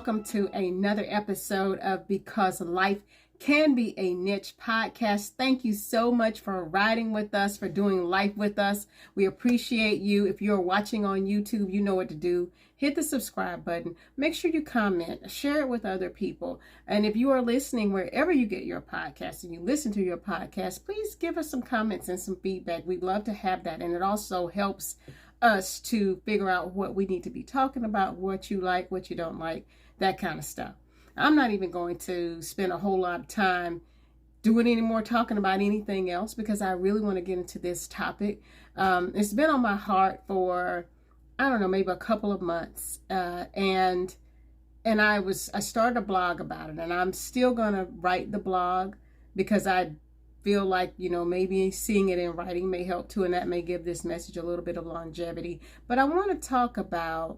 welcome to another episode of Because Life Can Be a Niche podcast. Thank you so much for riding with us, for doing life with us. We appreciate you. If you're watching on YouTube, you know what to do. Hit the subscribe button. Make sure you comment, share it with other people. And if you are listening wherever you get your podcast and you listen to your podcast, please give us some comments and some feedback. We'd love to have that. And it also helps us to figure out what we need to be talking about, what you like, what you don't like, that kind of stuff. I'm not even going to spend a whole lot of time doing any more talking about anything else because I really want to get into this topic. It's been on my heart for, I don't know, maybe a couple of months. And I started a blog about it, and I'm still going to write the blog because I feel like, maybe seeing it in writing may help too, and that may give this message a little bit of longevity. But I want to talk about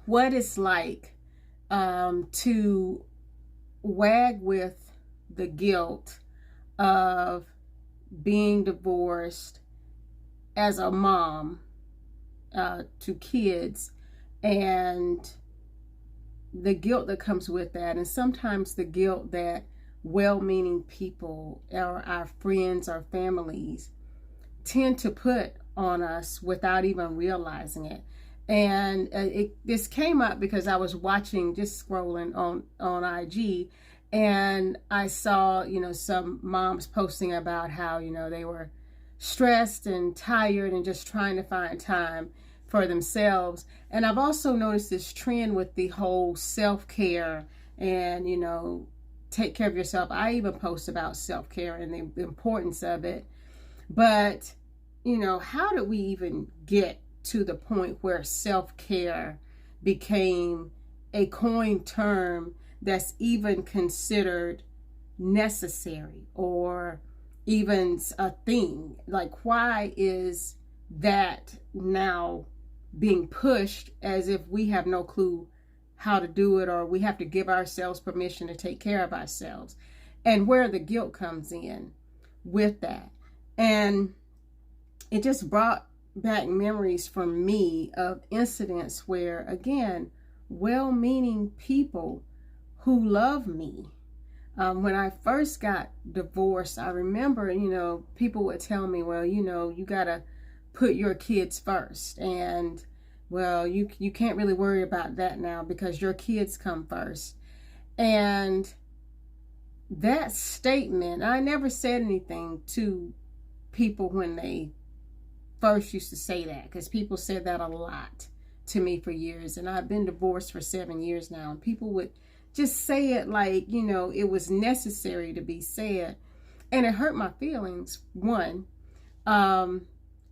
what it's like to wag with the guilt of being divorced as a mom to kids, and the guilt that comes with that, and sometimes the guilt that well-meaning people or our friends or families tend to put on us without even realizing it. And this came up because I was watching, just scrolling on IG, and I saw, some moms posting about how, they were stressed and tired and just trying to find time for themselves. And I've also noticed this trend with the whole self-care and, take care of yourself. I even post about self-care and the importance of it. But, how did we even get to the point where self-care became a coined term that's even considered necessary or even a thing? Like, why is that now being pushed as if we have no clue how to do it, or we have to give ourselves permission to take care of ourselves, and where the guilt comes in with that? And it just brought back memories for me of incidents where, again, well-meaning people who love me. When I first got divorced, I remember, people would tell me, well, you got to put your kids first. And, well, you can't really worry about that now because your kids come first. And that statement, I never said anything to people when they first used to say that, because people said that a lot to me for years. And I've been divorced for 7 years now, and people would just say it like, it was necessary to be said. And it hurt my feelings, one,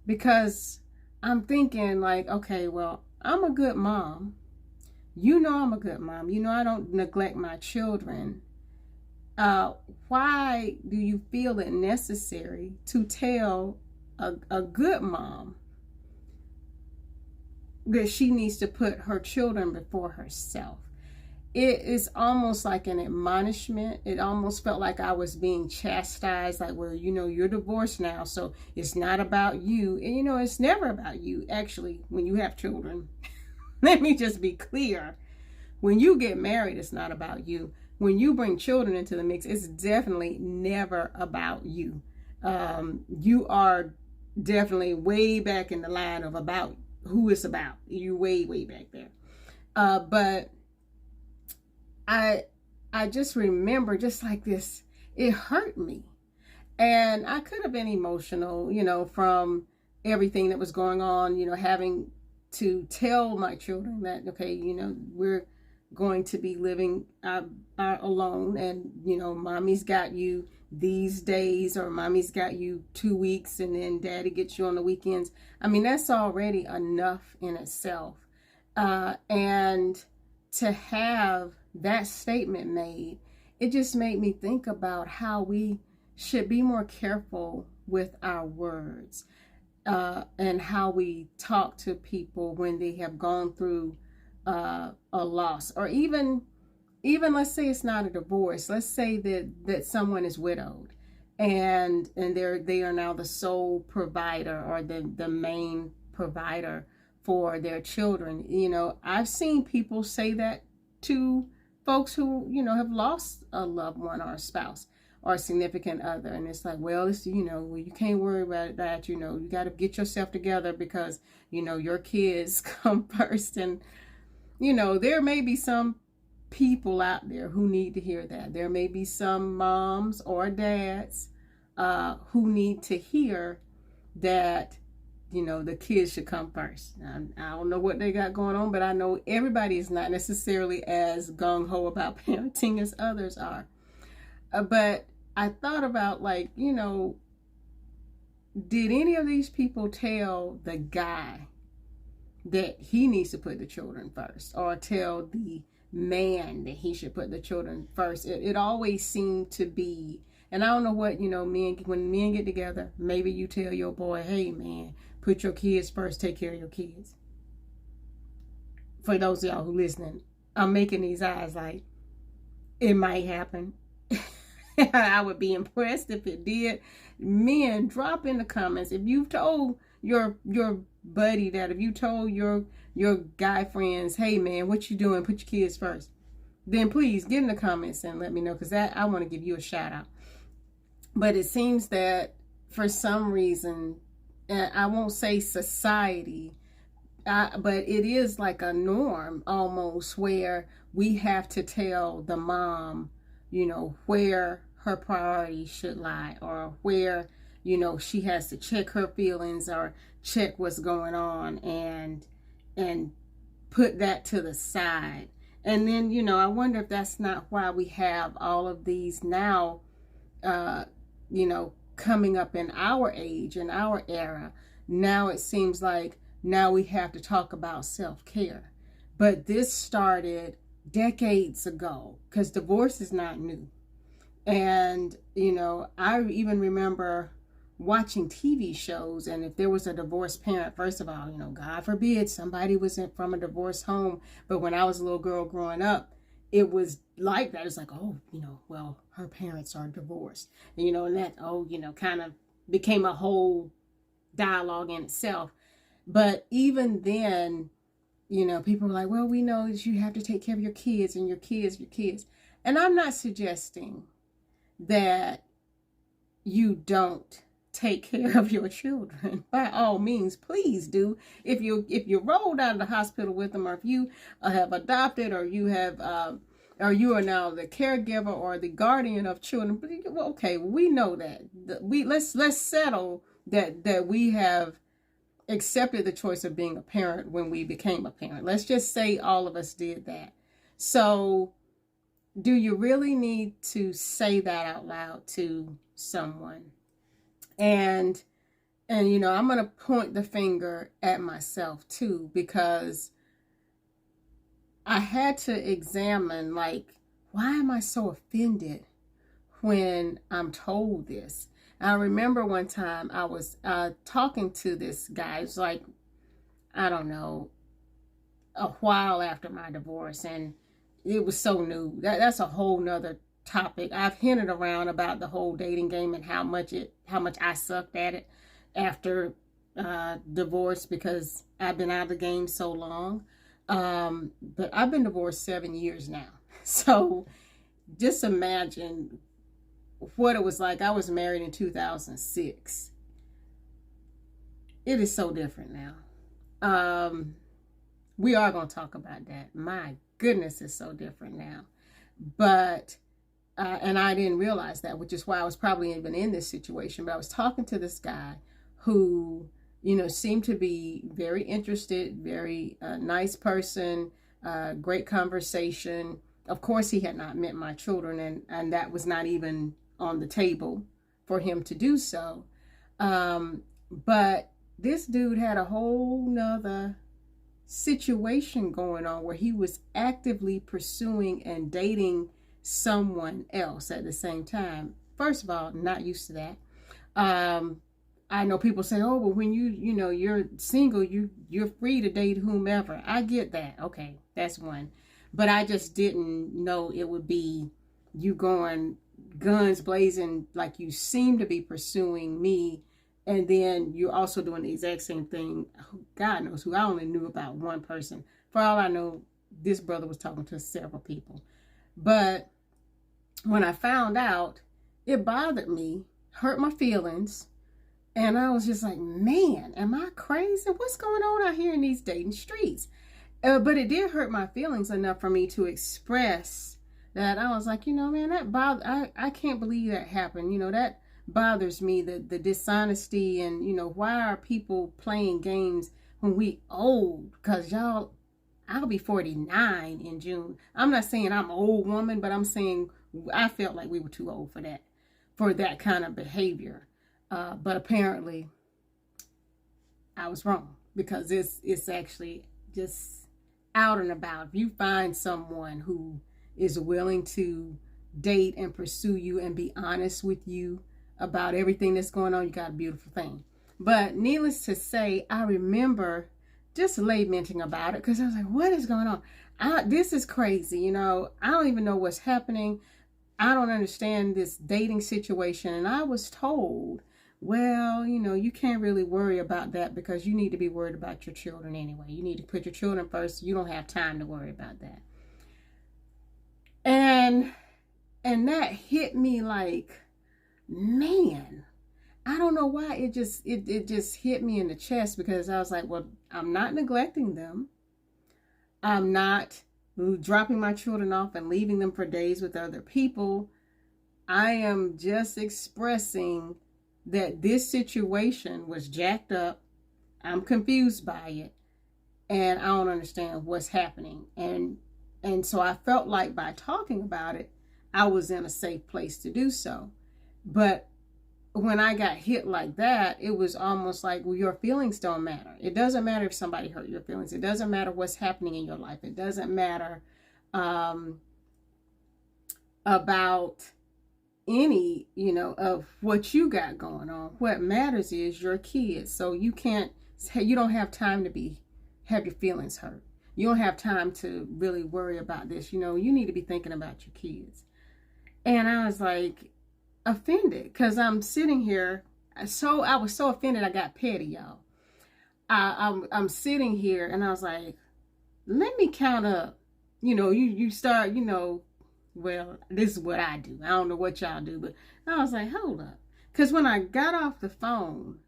because I'm thinking like, okay, well, I'm a good mom. I'm a good mom. I don't neglect my children. Why do you feel it necessary to tell a good mom that she needs to put her children before herself? It is almost like an admonishment. It almost felt like I was being chastised, like, well, you're divorced now, so it's not about you. And, it's never about you, actually, when you have children. Let me just be clear. When you get married, it's not about you. When you bring children into the mix, it's definitely never about you. You are definitely way back in the line of about who it's about. You're way, way back there. But I just remember, just like this, it hurt me. And I could have been emotional, from everything that was going on, having to tell my children that, okay, we're going to be living alone, and, mommy's got you these days, or mommy's got you 2 weeks, and then daddy gets you on the weekends. I mean, that's already enough in itself. And to have that statement made, it just made me think about how we should be more careful with our words, and how we talk to people when they have gone through a loss, or even let's say it's not a divorce. Let's say that someone is widowed, and they are now the sole provider, or the main provider for their children. I've seen people say that to folks who, you know, have lost a loved one or a spouse or a significant other. And it's like, well, it's, you know, well, you can't worry about that. You know, you got to get yourself together because, you know, your kids come first. And, you know, there may be some people out there who need to hear that. There may be some moms or dads who need to hear that, you know, the kids should come first. I don't know what they got going on, but I know everybody is not necessarily as gung-ho about parenting as others are. But I thought about, like, you know, did any of these people tell the guy that he needs to put the children first, or tell the man that he should put the children first? It always seemed to be, and I don't know what, you know, when men get together, maybe you tell your boy, hey man, put your kids first, take care of your kids. For those of y'all who listening, I'm making these eyes like it might happen. I would be impressed if it did. Men, drop in the comments if you've told your buddy that, if you told your guy friends, hey man, what you doing, put your kids first, then please get in the comments and let me know, because I want to give you a shout out. But it seems that for some reason, and I won't say society, but it is like a norm almost, where we have to tell the mom, you know, where her priorities should lie, or where, you know, she has to check her feelings or check what's going on and put that to the side. And then, you know, I wonder if that's not why we have all of these now, you know, coming up in our age, in our era. Now it seems like now we have to talk about self-care. But this started decades ago, because divorce is not new. And, you know, I even remember watching TV shows, and if there was a divorced parent, first of all, you know, God forbid somebody was from a divorced home. But when I was a little girl growing up, it was like that. It's like, oh, you know, well, her parents are divorced. And, you know, and that, oh, you know, kind of became a whole dialogue in itself. But even then, you know, people were like, well, we know that you have to take care of your kids and your kids. And I'm not suggesting that you don't take care of your children. By all means, please do. If you rolled out of the hospital with them, or if you have adopted, or you have or you are now the caregiver or the guardian of children, okay, we know that. Let's settle that we have accepted the choice of being a parent when we became a parent. Let's just say all of us did that. So do you really need to say that out loud to someone? And you know, I'm going to point the finger at myself too, because I had to examine, like, why am I so offended when I'm told this? I remember one time I was talking to this guy. It's like, I don't know, a while after my divorce, and it was so new. That's a whole nother topic. I've hinted around about the whole dating game and how much I sucked at it after divorce, because I've been out of the game so long. But I've been divorced 7 years now. So just imagine what it was like. I was married in 2006. It is so different now. We are going to talk about that. My goodness, it's so different now. But and I didn't realize that, which is why I was probably even in this situation. But I was talking to this guy who, you know, seemed to be very interested, very nice person, great conversation. Of course, he had not met my children, and that was not even on the table for him to do so. But this dude had a whole nother situation going on where he was actively pursuing and dating someone else at the same time. First of all, not used to that. I know people say, oh, well, when you're single, you're free to date whomever. I get that. Okay, that's one. But I just didn't know it would be you going guns blazing, like you seem to be pursuing me, and then you're also doing the exact same thing. God knows who. I only knew about one person. For all I know, this brother was talking to several people. But when I found out, it bothered me, hurt my feelings. And I was just like, man, am I crazy? What's going on out here in these dating streets? But it did hurt my feelings enough for me to express that. I was like, man, that I can't believe that happened. That bothers me, the dishonesty, and, why are people playing games when we old? Because I'll be 49 in June. I'm not saying I'm an old woman, but I'm saying I felt like we were too old for that kind of behavior. But apparently I was wrong, because it's actually just out and about. If you find someone who is willing to date and pursue you and be honest with you about everything that's going on, you got a beautiful thing. But needless to say, I remember just lamenting about it, because I was like, what is going on? This is crazy. I don't even know what's happening. I don't understand this dating situation. And I was told, well, you can't really worry about that, because you need to be worried about your children anyway. You need to put your children first. You don't have time to worry about that. And that hit me like, man, I don't know why it just hit me in the chest, because I was like, well, I'm not neglecting them. I'm not dropping my children off and leaving them for days with other people. I am just expressing that this situation was jacked up. I'm confused by it, and I don't understand what's happening. And so I felt like by talking about it, I was in a safe place to do so. But when I got hit like that, it was almost like, well, your feelings don't matter. It doesn't matter if somebody hurt your feelings. It doesn't matter what's happening in your life. It doesn't matter about any, of what you got going on. What matters is your kids. So you don't have time to have your feelings hurt. You don't have time to really worry about this. You need to be thinking about your kids. And I was like, offended, because I'm sitting here. I was so offended I got petty, y'all. I'm sitting here and I was like, let me count up. You start, well, this is what I do. I don't know what y'all do, but I was like, hold up. Because when I got off the phone,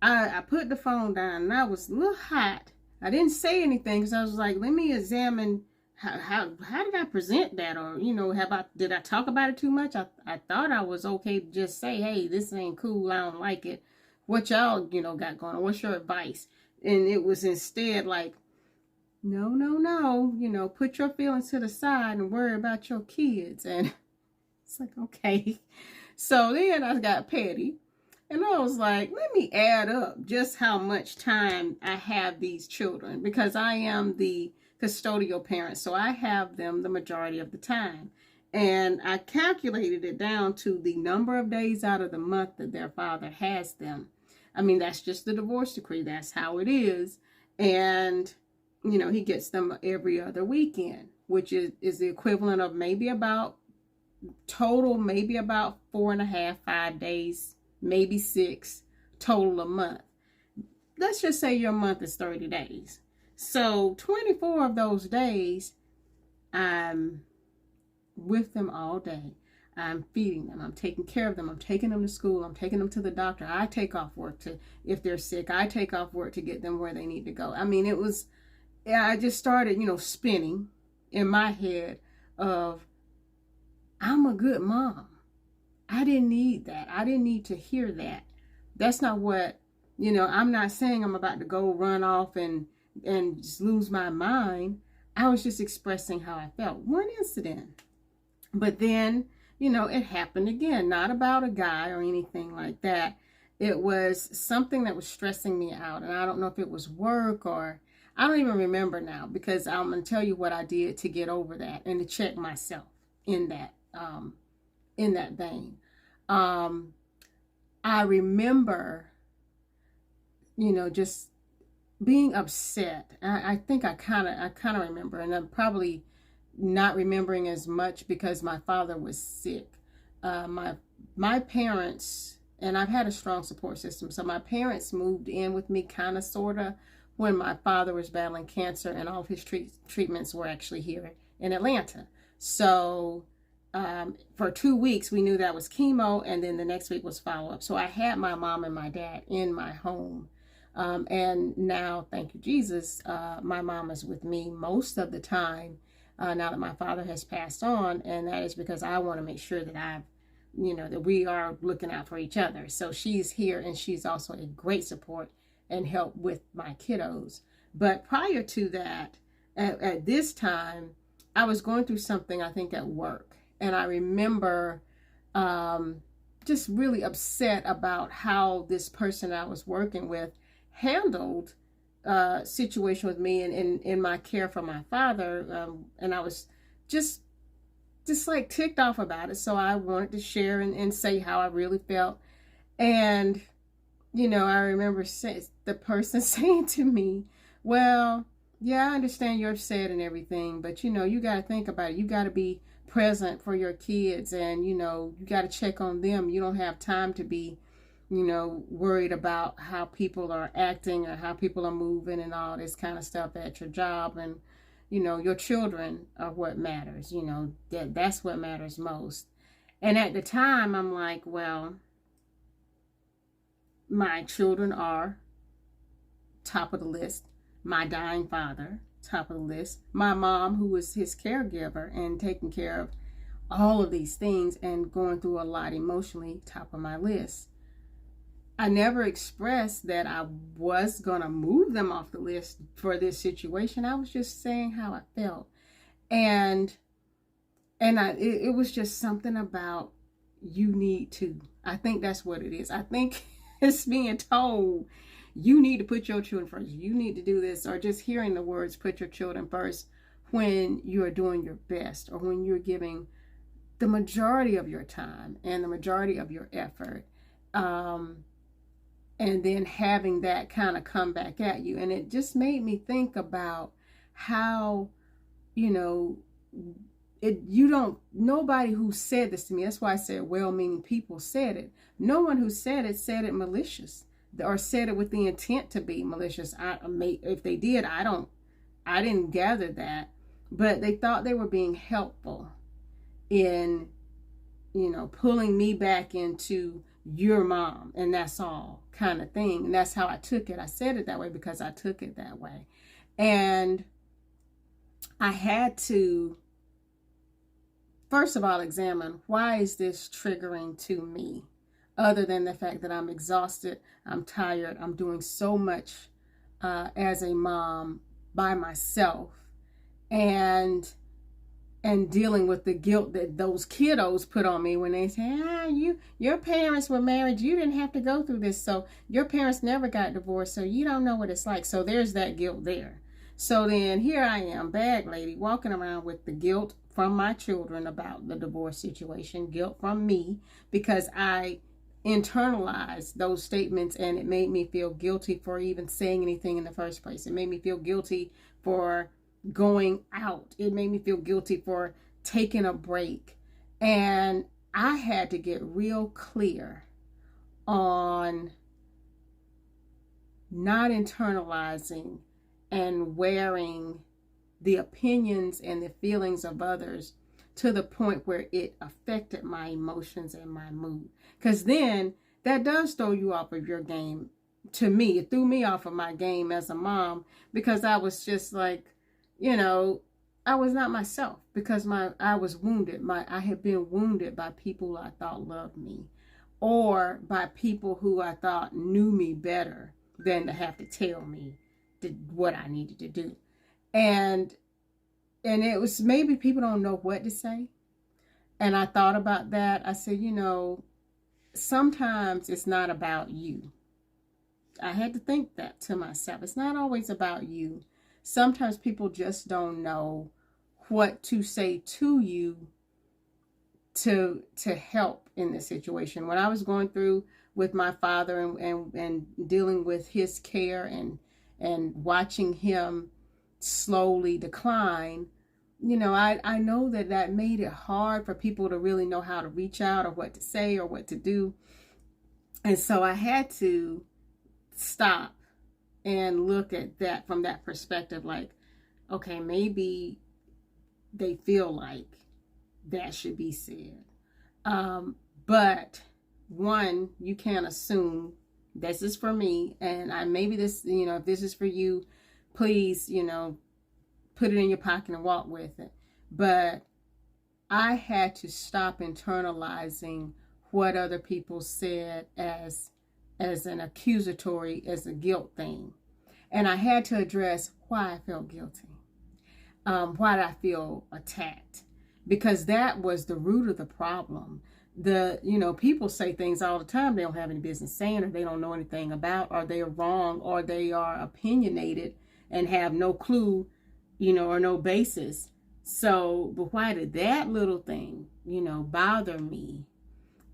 I put the phone down and I was a little hot. I didn't say anything, because I was like, let me examine how did I present that? Or, did I talk about it too much? I thought I was okay to just say, hey, this ain't cool. I don't like it. What y'all, got going on? What's your advice? And it was instead like, no, put your feelings to the side and worry about your kids. And it's like, okay. So then I got petty, and I was like, let me add up just how much time I have these children, because I am the custodial parent, so I have them the majority of the time. And I calculated it down to the number of days out of the month that their father has them. I mean, that's just the divorce decree. That's how it is. And, he gets them every other weekend, which is the equivalent of maybe about 4.5, 5 days, maybe 6 total a month. Let's just say your month is 30 days. So 24 of those days, I'm with them all day. I'm feeding them. I'm taking care of them. I'm taking them to school. I'm taking them to the doctor. I take off work if they're sick. I take off work to get them where they need to go. I mean, I just started, spinning in my head of, I'm a good mom. I didn't need that. I didn't need to hear that. That's not what, I'm not saying I'm about to go run off and just lose my mind. I was just expressing how I felt. One incident. But then, it happened again. Not about a guy or anything like that. It was something that was stressing me out. And I don't know if it was work, or I don't even remember now, because I'm going to tell you what I did to get over that and to check myself in that vein. I remember, just being upset. I think I kind of remember, and I'm probably not remembering as much because my father was sick. My parents, and I've had a strong support system, so my parents moved in with me, kind of, sort of, when my father was battling cancer, and all of his treatments were actually here in Atlanta. So for 2 weeks, we knew that was chemo, and then the next week was follow-up. So I had my mom and my dad in my home. And now, thank you, Jesus, my mom is with me most of the time now that my father has passed on. And that is because I want to make sure that that we are looking out for each other. So she's here, and she's also a great support and help with my kiddos. But prior to that, at this time, I was going through something, I think, at work. And I remember just really upset about how this person I was working with handled situation with me and in my care for my father. And I was just like ticked off about it. So I wanted to share and say how I really felt. And, I remember the person saying to me, well, yeah, I understand you're upset and everything, but, you got to think about it. You got to be present for your kids, and, you got to check on them. You don't have time to be, worried about how people are acting or how people are moving and all this kind of stuff at your job. And, your children are what matters, that's what matters most. And at the time, I'm like, well, my children are top of the list. My dying father, top of the list. My mom, who was his caregiver and taking care of all of these things and going through a lot emotionally, top of my list. I never expressed that I was going to move them off the list for this situation. I was just saying how I felt. And it was just something about, you need to. I think that's what it is. I think it's being told, you need to put your children first. You need to do this. Or just hearing the words, put your children first, when you're doing your best, or when you're giving the majority of your time and the majority of your effort. And then having that kind of come back at you. And it just made me think about how, nobody who said this to me, that's why I said well-meaning people said it. No one who said it malicious, or said it with the intent to be malicious. If they did, I didn't gather that, but they thought they were being helpful in, pulling me back into your mom, and that's all kind of thing. And that's how I took it. I said it that way because I took it that way. And I had to, first of all, examine, why is this triggering to me? Other than the fact that I'm exhausted, I'm tired, I'm doing so much as a mom by myself, and dealing with the guilt that those kiddos put on me when they say, your parents were married, you didn't have to go through this, so your parents never got divorced, so you don't know what it's like. So there's that guilt there. So then here I am, bag lady, walking around with the guilt from my children about the divorce situation, guilt from me, because I internalized those statements, and it made me feel guilty for even saying anything in the first place. It made me feel guilty for going out. It made me feel guilty for taking a break. And I had to get real clear on not internalizing and wearing the opinions and the feelings of others to the point where it affected my emotions and my mood. Because then that does throw you off of your game. To me, it threw me off of my game as a mom, because I was just like, I was not myself, because I was wounded. I had been wounded by people I thought loved me, or by people who I thought knew me better than to have to tell me what I needed to do. And it was, maybe people don't know what to say. And I thought about that. I said, sometimes it's not about you. I had to think that to myself. It's not always about you. Sometimes people just don't know what to say to you to help in this situation. When I was going through with my father and dealing with his care and watching him slowly decline, I know that made it hard for people to really know how to reach out, or what to say, or what to do. And so I had to stop and look at that from that perspective, like, okay, maybe they feel like that should be said. But one, you can't assume this is for me, and maybe this, if this is for you, please, put it in your pocket and walk with it. But I had to stop internalizing what other people said as an accusatory, as a guilt thing. And I had to address why I felt guilty. Why did I feel attacked? Because that was the root of the problem. People say things all the time they don't have any business saying, or they don't know anything about, or they are wrong, or they are opinionated and have no clue, or no basis. So, but why did that little thing, bother me?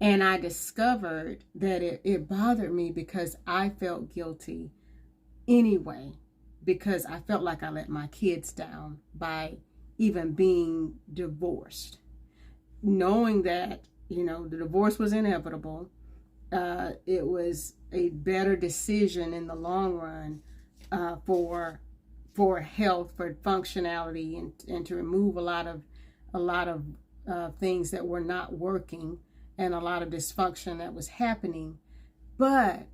And I discovered that it bothered me because I felt guilty anyway, because I felt like I let my kids down by even being divorced. Knowing that, the divorce was inevitable, it was a better decision in the long run for health, for functionality, and to remove a lot of things that were not working and a lot of dysfunction that was happening. But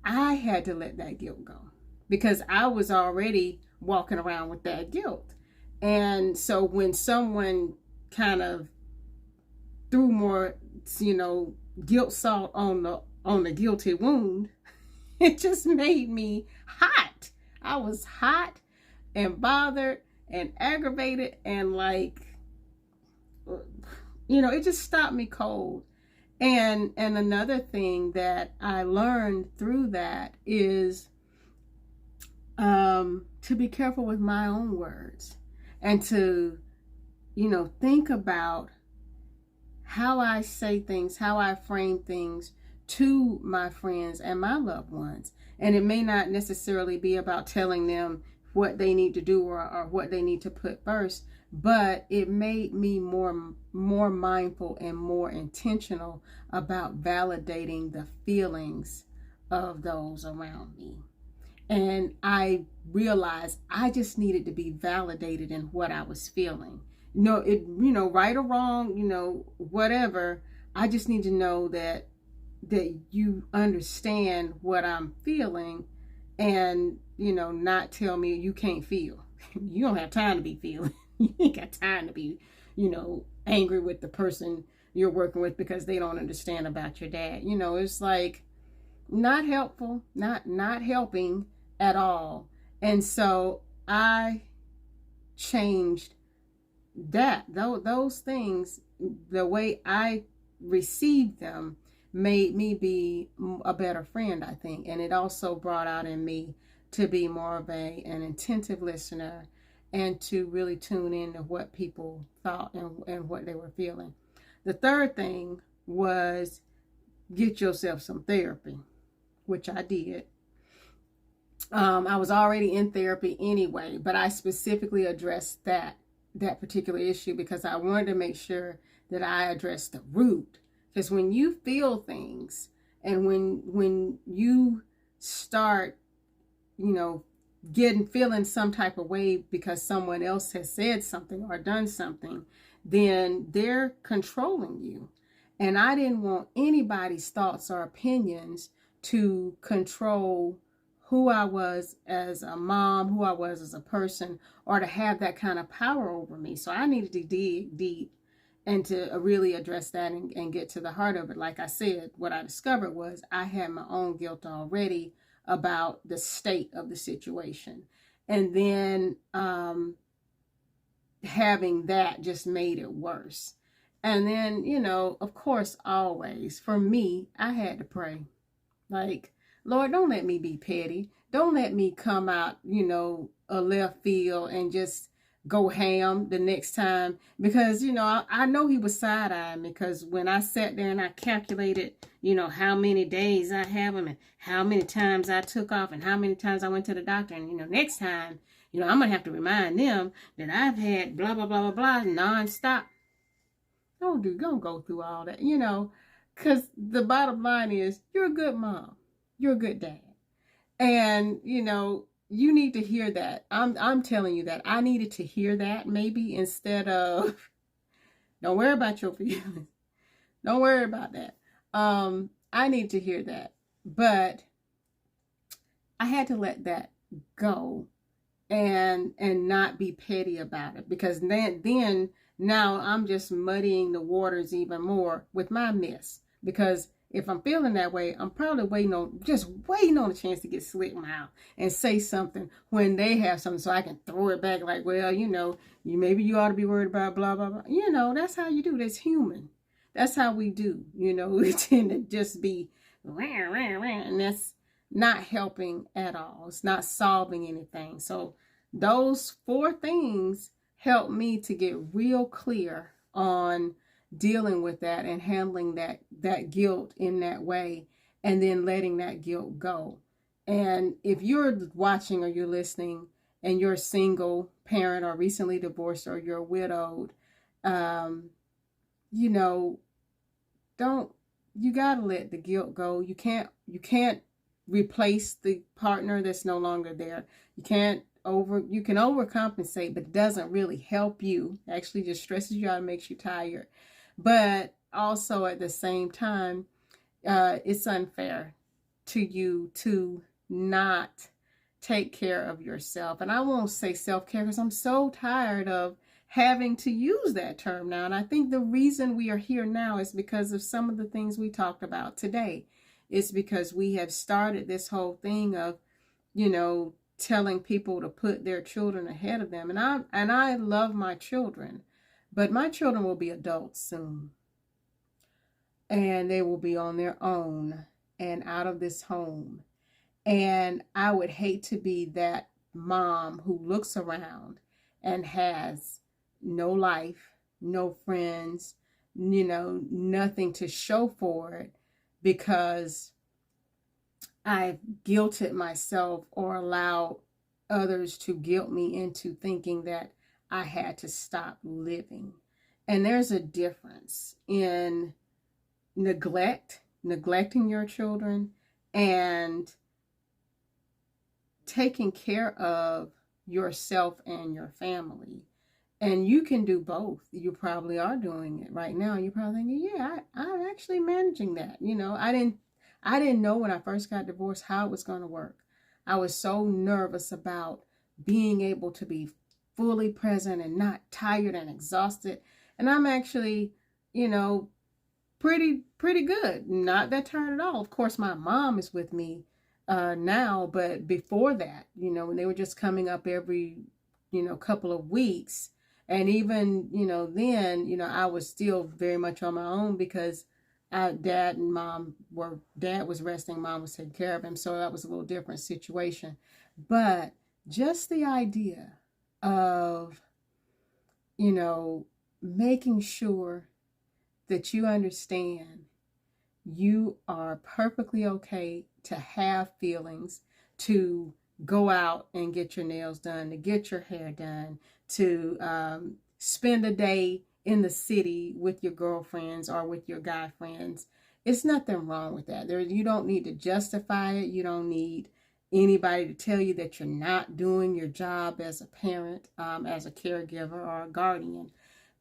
I had to let that guilt go because I was already walking around with that guilt. And so when someone kind of threw more, guilt salt on the guilty wound, it just made me hot. I was hot and bothered and aggravated, and it just stopped me cold. And another thing that I learned through that is to be careful with my own words, and to, think about how I say things, how I frame things to my friends and my loved ones. And it may not necessarily be about telling them what they need to do or what they need to put first, but it made me more mindful and more intentional about validating the feelings of those around me. And I realized I just needed to be validated in what I was feeling. Right or wrong, whatever. I just need to know that you understand what I'm feeling, and, not tell me you can't feel. You don't have time to be feeling. You ain't got time to be, angry with the person you're working with because they don't understand about your dad. It's like not helpful, not helping at all. And so I changed those things. The way I received them made me be a better friend, I think. And it also brought out in me to be more of an attentive listener, and to really tune in to what people thought and what they were feeling. The third thing was get yourself some therapy, which I did. I was already in therapy anyway, but I specifically addressed that particular issue because I wanted to make sure that I addressed the root. Because when you feel things, and when you start, feeling some type of way because someone else has said something or done something, then they're controlling you. And I didn't want anybody's thoughts or opinions to control who I was as a mom, who I was as a person, or to have that kind of power over me. So I needed to dig deep and to really address that and get to the heart of it. Like I said, what I discovered was I had my own guilt already about the state of the situation. And then having that just made it worse. And then, of course, always, for me, I had to pray. Like, Lord, don't let me be petty. Don't let me come out, a left field and just go ham the next time. Because, I know he was side-eyeing me, because when I sat there and I calculated, how many days I have him and how many times I took off and how many times I went to the doctor. And, next time, I'm going to have to remind them that I've had blah, blah, blah, blah, blah, nonstop. Don't go through all that, because the bottom line is you're a good mom. You're a good dad. And, you need to hear that. I'm telling you that. I needed to hear that, maybe, instead of, don't worry about your feelings. Don't worry about that. I need to hear that. But I had to let that go and not be petty about it, because then now I'm just muddying the waters even more with my mess. Because if I'm feeling that way, I'm probably waiting on a chance to get slick mouth and say something when they have something, so I can throw it back like, well, maybe you ought to be worried about blah blah blah. That's how you do. That's human. That's how we do. We tend to just be rah, rah, rah, and that's not helping at all. It's not solving anything. So those 4 things help me to get real clear on dealing with that and handling that guilt in that way, and then letting that guilt go. And if you're watching or you're listening and you're a single parent or recently divorced or you're widowed, you gotta let the guilt go. You can't replace the partner that's no longer there. You can overcompensate, but it doesn't really help you. It actually just stresses you out and makes you tired. But also at the same time, it's unfair to you to not take care of yourself. And I won't say self-care, because I'm so tired of having to use that term now. And I think the reason we are here now is because of some of the things we talked about today. It's because we have started this whole thing of, telling people to put their children ahead of them. And I love my children, but my children will be adults soon. And they will be on their own and out of this home. And I would hate to be that mom who looks around and has no life, no friends, nothing to show for it, because I've guilted myself or allowed others to guilt me into thinking that I had to stop living. And there's a difference in neglecting your children, and taking care of yourself and your family. And you can do both. You probably are doing it right now. You're probably thinking, yeah, I'm actually managing that. I didn't know when I first got divorced how it was going to work. I was so nervous about being able to be fully present and not tired and exhausted. And I'm actually, pretty good. Not that tired at all. Of course, my mom is with me now, but before that, when they were just coming up every, couple of weeks. And even, then, I was still very much on my own, because dad was resting, mom was taking care of him. So that was a little different situation. But just the idea of, making sure that you understand you are perfectly okay to have feelings, to go out and get your nails done, to get your hair done, to spend a day in the city with your girlfriends or with your guy friends. It's nothing wrong with that. You don't need to justify it. You don't need anybody to tell you that you're not doing your job as a parent, as a caregiver or a guardian,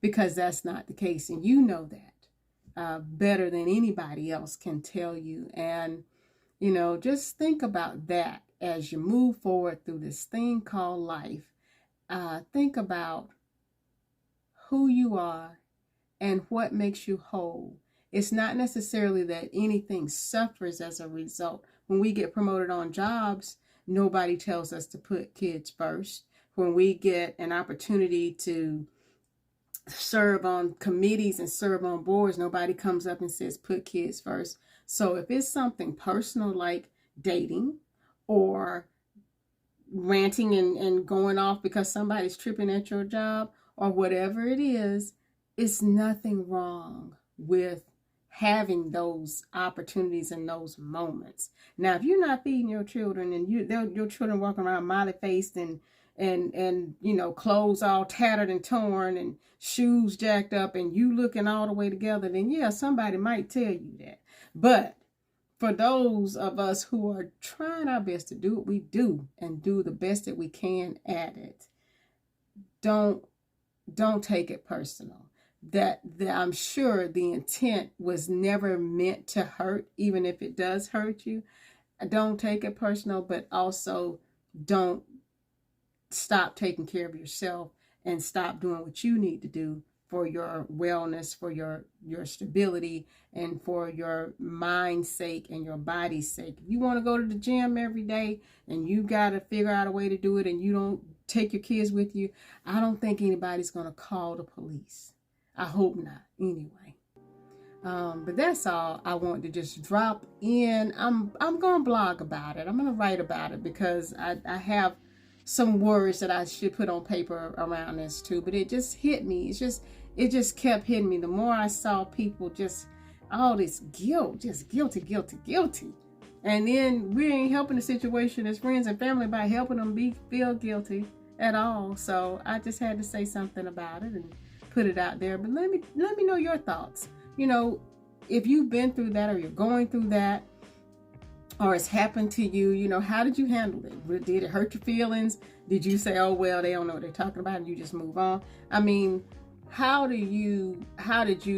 because that's not the case. And you know that better than anybody else can tell you. And, just think about that as you move forward through this thing called life. Think about who you are and what makes you whole. It's not necessarily that anything suffers as a result. When we get promoted on jobs, nobody tells us to put kids first. When we get an opportunity to serve on committees and serve on boards, nobody comes up and says put kids first. So if it's something personal like dating or ranting and going off because somebody's tripping at your job or whatever it is, it's nothing wrong with having those opportunities and those moments. Now, if you're not feeding your children and your children walking around molly faced and clothes all tattered and torn and shoes jacked up and you looking all the way together, then yeah, somebody might tell you that. But for those of us who are trying our best to do what we do and do the best that we can at it, don't take it personal. That I'm sure the intent was never meant to hurt, even if it does hurt you. Don't take it personal, but also don't stop taking care of yourself and stop doing what you need to do for your wellness, for your stability, and for your mind's sake and your body's sake. If you want to go to the gym every day and you got to figure out a way to do it and you don't take your kids with you, I don't think anybody's going to call the police. I hope not, anyway. But that's all I want to just drop in. I'm going to blog about it. I'm going to write about it because I have some words that I should put on paper around this too. But it just hit me. It just kept hitting me. The more I saw people just all this guilt, just guilty. And then we ain't helping the situation as friends and family by helping them feel guilty at all. So I just had to say something about it and put it out there. But let me know your thoughts. You know, if you've been through that or you're going through that or it's happened to you, you know, how did you handle it? Did it hurt your feelings? Did you say, oh, well, they don't know what they're talking about and you just move on? I mean, how did you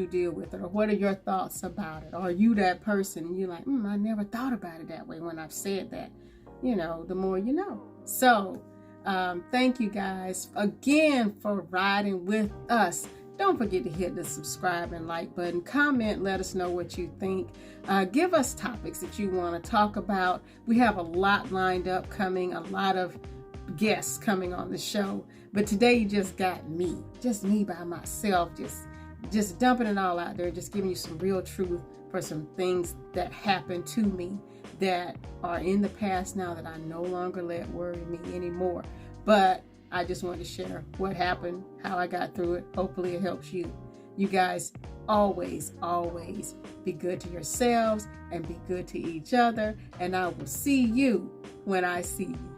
deal with it? Or what are your thoughts about it? Or are you that person and you're like, I never thought about it that way when I've said that? You know, the more you know. So thank you guys again for riding with us. Don't forget to hit the subscribe and like button. Comment, let us know what you think. Give us topics that you want to talk about. We have a lot lined up coming, a lot of guests coming on the show. But today you just got me, just me by myself, just dumping it all out there, just giving you some real truth for some things that happened to me that are in the past now that I no longer let worry me anymore. But I just wanted to share what happened, how I got through it. Hopefully it helps you. You guys always be good to yourselves and be good to each other. And I will see you when I see you.